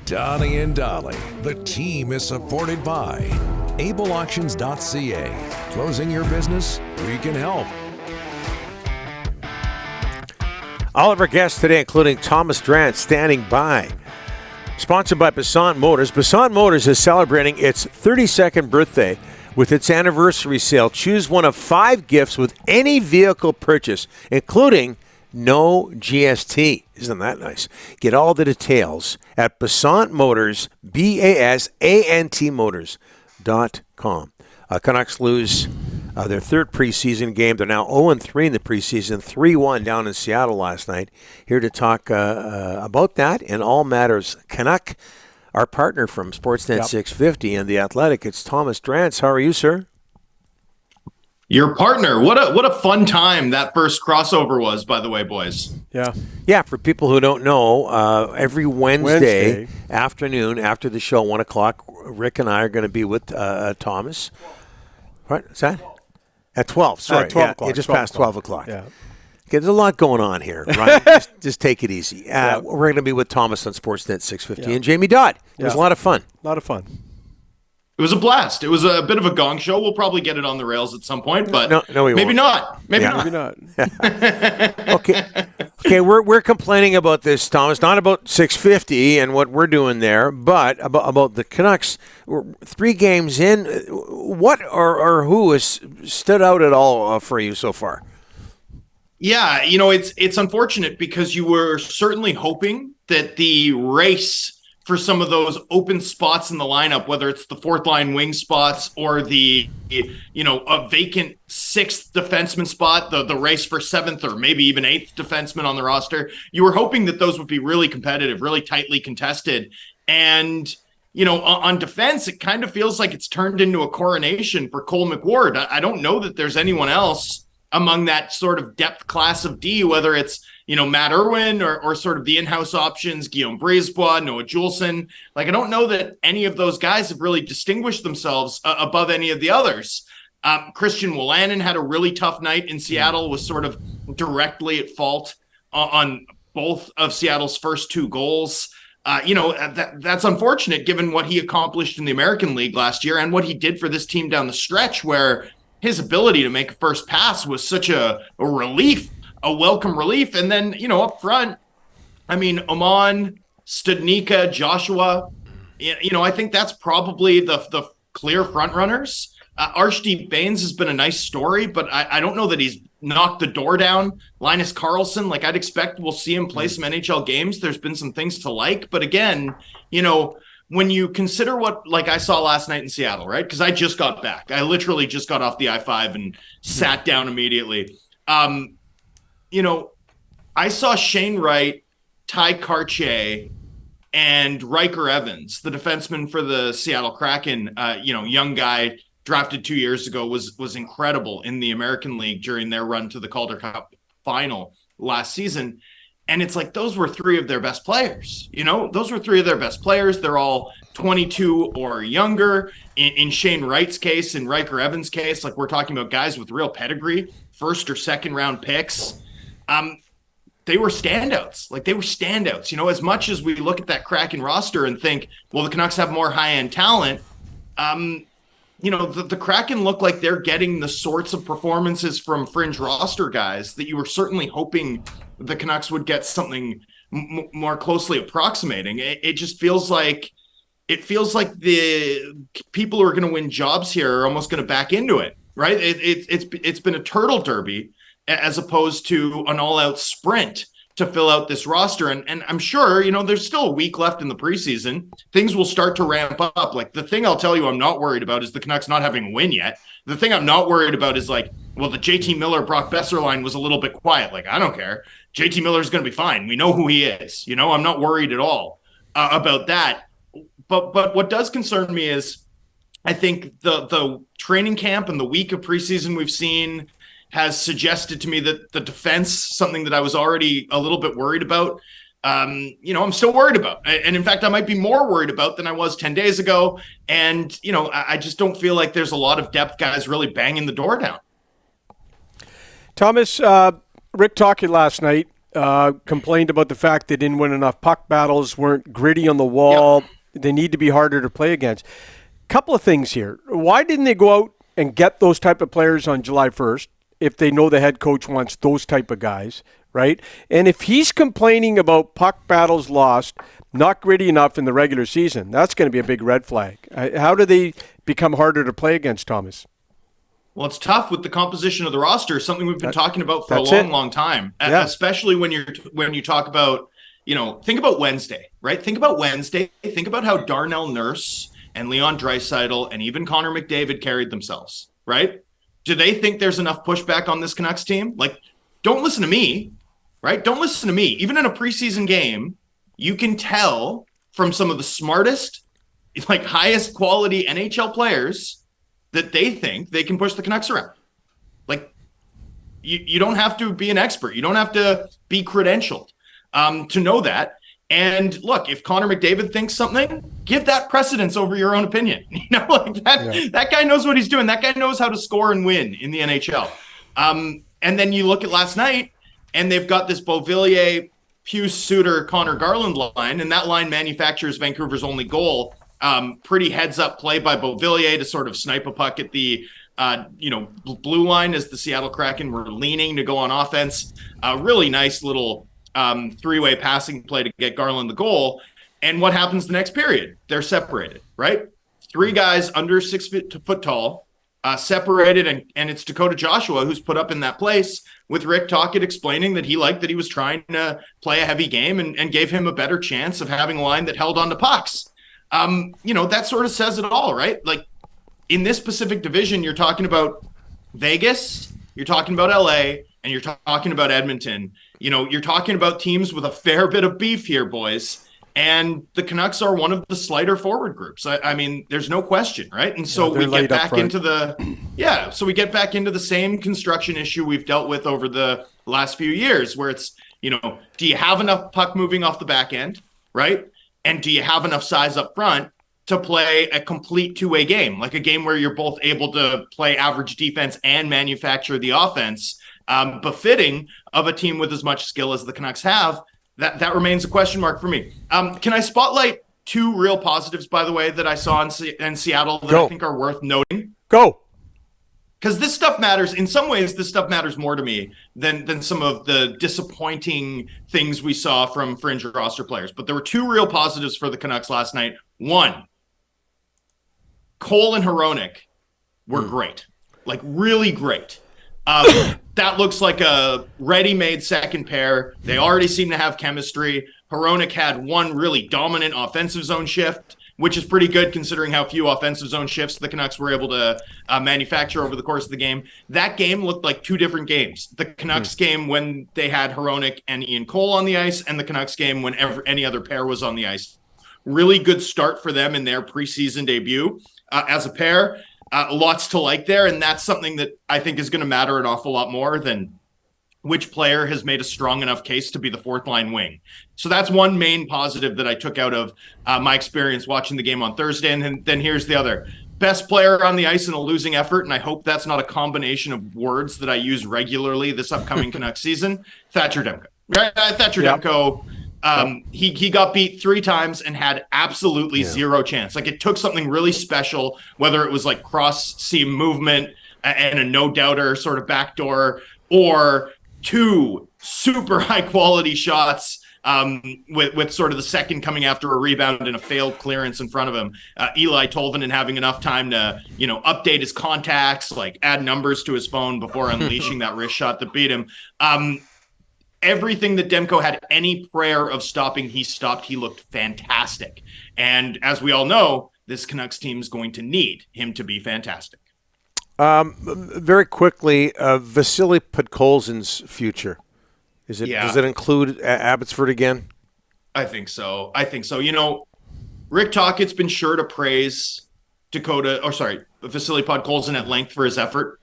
Donnie and Dolly. The team is supported by ableauctions.ca. Closing your business? We can help. All of our guests today, including Thomas Drance, standing by. Sponsored by Passant Motors. Passant Motors is celebrating its 32nd birthday with its anniversary sale. Choose one of 5 gifts with any vehicle purchase, including no GST. Isn't that nice? Get all the details at Passant Motors, BASANT Motors.com. Canucks lose their third preseason game. They're now 0-3 in the preseason, 3-1 down in Seattle last night. Here to talk about that and all matters Canuck, our partner from Sportsnet 650 and The Athletic. It's Thomas Drance. How are you, sir? Your partner. What a fun time that first crossover was, by the way, boys. Yeah, for people who don't know, every Wednesday afternoon after the show, 1 o'clock, Rick and I are going to be with Thomas. What is that? At 12, sorry. 12 o'clock. It just passed 12 o'clock. Yeah. Okay, there's a lot going on here, right? just take it easy. We're going to be with Thomas on Sportsnet 650 and Jamie Dodd. It was a lot of fun. A lot of fun. It was a blast. It was a bit of a gong show. We'll probably get it on the rails at some point, but no, we maybe won't. Maybe Maybe not. Okay, we're complaining about this, Thomas, not about 650 and what we're doing there, but about the Canucks. 3 games in, what or who has stood out at all for you so far? Yeah, it's unfortunate because you were certainly hoping that the race for some of those open spots in the lineup, whether it's the fourth line wing spots or the, a vacant 6th defenseman spot, the race for 7th or maybe even 8th defenseman on the roster, you were hoping that those would be really competitive, really tightly contested. And, on defense, it kind of feels like it's turned into a coronation for Cole McWard. I don't know that there's anyone else among that sort of depth class of D, whether it's, Matt Irwin or sort of the in-house options, Guillaume Brisebois, Noah Juleson. I don't know that any of those guys have really distinguished themselves above any of the others. Christian Wolanin had a really tough night in Seattle, was sort of directly at fault on both of Seattle's first 2 goals. That's unfortunate given what he accomplished in the American League last year and what he did for this team down the stretch, where his ability to make a first pass was such a relief. A welcome relief. And then, up front, Oman, Studnicka, Joshua, I think that's probably the clear front runners. Archdeep Baines has been a nice story, but I don't know that he's knocked the door down. Linus Karlsson, I'd expect we'll see him play some NHL games. There's been some things to like. But again, when you consider what I saw last night in Seattle, right? Because I just got back. I literally just got off the I-5 and sat down immediately. I saw Shane Wright, Ty Karche, and Riker Evans, the defenseman for the Seattle Kraken, young guy drafted 2 years ago, was incredible in the American League during their run to the Calder Cup final last season. And it's those were 3 of their best players. Those were 3 of their best players. They're all 22 or younger. In Shane Wright's case, in Riker Evans' case, we're talking about guys with real pedigree, 1st or 2nd round picks. They were standouts. They were standouts. As much as we look at that Kraken roster and think, well, the Canucks have more high-end talent, the Kraken look like they're getting the sorts of performances from fringe roster guys that you were certainly hoping the Canucks would get something more closely approximating. It just feels like the people who are going to win jobs here are almost going to back into it, right? It's been a turtle derby as opposed to an all-out sprint to fill out this roster. And I'm sure, there's still a week left in the preseason. Things will start to ramp up. The thing I'll tell you I'm not worried about is the Canucks not having a win yet. The thing I'm not worried about is the JT Miller, Brock Besser line was a little bit quiet. I don't care. JT Miller's going to be fine. We know who he is. I'm not worried at all about that. But what does concern me is I think the training camp and the week of preseason we've seen has suggested to me that the defense, something that I was already a little bit worried about, I'm still worried about. And in fact, I might be more worried about than I was 10 days ago. And, I just don't feel like there's a lot of depth guys really banging the door down. Thomas, Rick talking last night, complained about the fact they didn't win enough puck battles, weren't gritty on the wall. Yep. They need to be harder to play against. Couple of things here. Why didn't they go out and get those type of players on July 1st if they know the head coach wants those type of guys, right? And if he's complaining about puck battles lost, not gritty enough in the regular season, that's going to be a big red flag. How do they become harder to play against, Thomas? Well, it's tough with the composition of the roster, something we've been talking about for a long time, especially when you talk about, think about Wednesday, right? Think about Wednesday. Think about how Darnell Nurse and Leon Draisaitl and even Connor McDavid carried themselves, right? Do they think there's enough pushback on this Canucks team? Like, don't listen to me, right? Don't listen to me. Even in a preseason game, you can tell from some of the smartest, highest quality NHL players that they think they can push the Canucks around. Like, you don't have to be an expert. You don't have to be credentialed to know that. And look, if Connor McDavid thinks something, give that precedence over your own opinion. That guy knows what he's doing. That guy knows how to score and win in the NHL. And then you look at last night, and they've got this Beauvillier, Hughes, Suter, Connor Garland line, and that line manufactures Vancouver's only goal. Pretty heads-up play by Beauvillier to sort of snipe a puck at the blue line as the Seattle Kraken were leaning to go on offense. Really nice little three-way passing play to get Garland the goal. And what happens the next period? They're separated, right? Three guys under 6 foot tall, separated, and it's Dakota Joshua who's put up in that place with Rick Tocchet explaining that he liked that he was trying to play a heavy game and gave him a better chance of having a line that held on to pucks. That sort of says it all, right? Like, in this Pacific Division, you're talking about Vegas, you're talking about LA, and you're talking about Edmonton. You're talking about teams with a fair bit of beef here, boys. And the Canucks are one of the slighter forward groups. I mean, there's no question, right? And so we get back into the same construction issue we've dealt with over the last few years, where it's, do you have enough puck moving off the back end, right? And do you have enough size up front to play a complete two-way game, like a game where you're both able to play average defense and manufacture the offense, befitting of a team with as much skill as the Canucks have? That remains a question mark for me. Can I spotlight two real positives, by the way, that I saw in Seattle that I think are worth noting? Go. Because this stuff matters. In some ways, this stuff matters more to me than some of the disappointing things we saw from fringe roster players. But there were two real positives for the Canucks last night. One, Cole and Hronek were great, like really great. That looks like a ready-made second pair. They already seem to have chemistry. Hronek had one really dominant offensive zone shift, which is pretty good considering how few offensive zone shifts the Canucks were able to manufacture over the course of the game. That game looked like two different games. The Canucks game when they had Hronek and Ian Cole on the ice, and the Canucks game when any other pair was on the ice. Really good start for them in their preseason debut as a pair. Lots to like there, and that's something that I think is going to matter an awful lot more than which player has made a strong enough case to be the fourth line wing. So that's one main positive that I took out of my experience watching the game on Thursday. And then here's the other. Best player on the ice in a losing effort, and I hope that's not a combination of words that I use regularly this upcoming Canucks season, Thatcher Demko. Thatcher Demko, he got beat 3 times and had absolutely zero chance. Like, it took something really special, whether it was like cross seam movement and a no-doubter sort of backdoor, or 2 super high-quality shots with sort of the second coming after a rebound and a failed clearance in front of him. Eli Tolvanen having enough time to, update his contacts, like add numbers to his phone before unleashing that wrist shot that beat him. Everything that Demko had any prayer of stopping, he stopped. He looked fantastic. And as we all know, this Canucks team is going to need him to be fantastic. Very quickly, Vasily Podkolzin's future. Does it include Abbotsford again? I think so. Rick Tocchet's been sure to praise Vasily Podkolzin at length for his effort.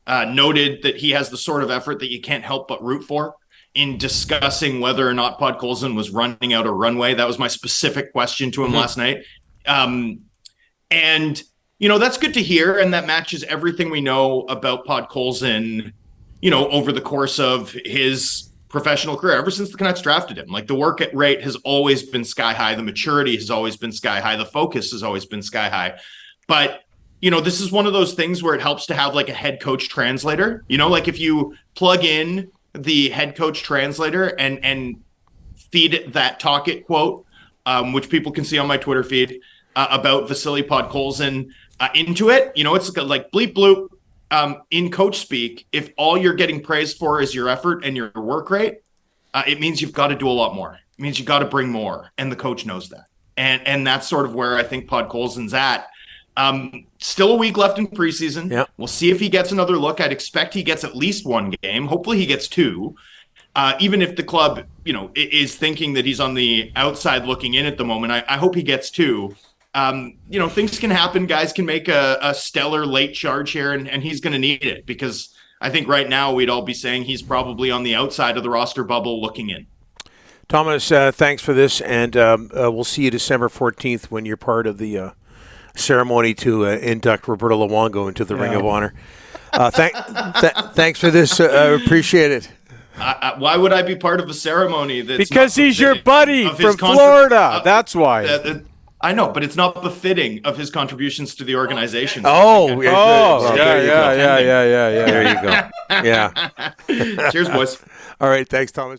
Noted that he has the sort of effort that you can't help but root for. In discussing whether or not Podkolzin was running out a runway. That was my specific question to him last night. And, that's good to hear. And that matches everything we know about Podkolzin, over the course of his professional career, ever since the Canucks drafted him. Like, the work rate has always been sky high. The maturity has always been sky high. The focus has always been sky high. But, this is one of those things where it helps to have like a head coach translator. Like if you plug in the head coach translator and feed it that talk it quote, which people can see on my Twitter feed about Vasily Podkolzin into it, it's like bleep bloop. In coach speak, if all you're getting praised for is your effort and your work rate, it means you've got to do a lot more. It means you got to bring more, and the coach knows that. And that's sort of where I think Podkolzin's at. Still a week left in preseason. Yep. We'll see if he gets another look. I'd expect he gets at least one game. Hopefully he gets two. Even if the club, is thinking that he's on the outside looking in at the moment, I hope he gets two. Things can happen. Guys can make a stellar late charge here, and he's going to need it, because I think right now we'd all be saying he's probably on the outside of the roster bubble looking in. Thomas, thanks for this, and we'll see you December 14th when you're part of the ceremony to induct Roberto Luongo into the Ring of Honor. Thanks for this. I appreciate it. Why would I be part of a ceremony that's because he's your buddy from Florida. That's why. I know, but it's not befitting of his contributions to the organization. Yeah. Yeah. There you go. Yeah. Cheers, boys. All right. Thanks, Thomas.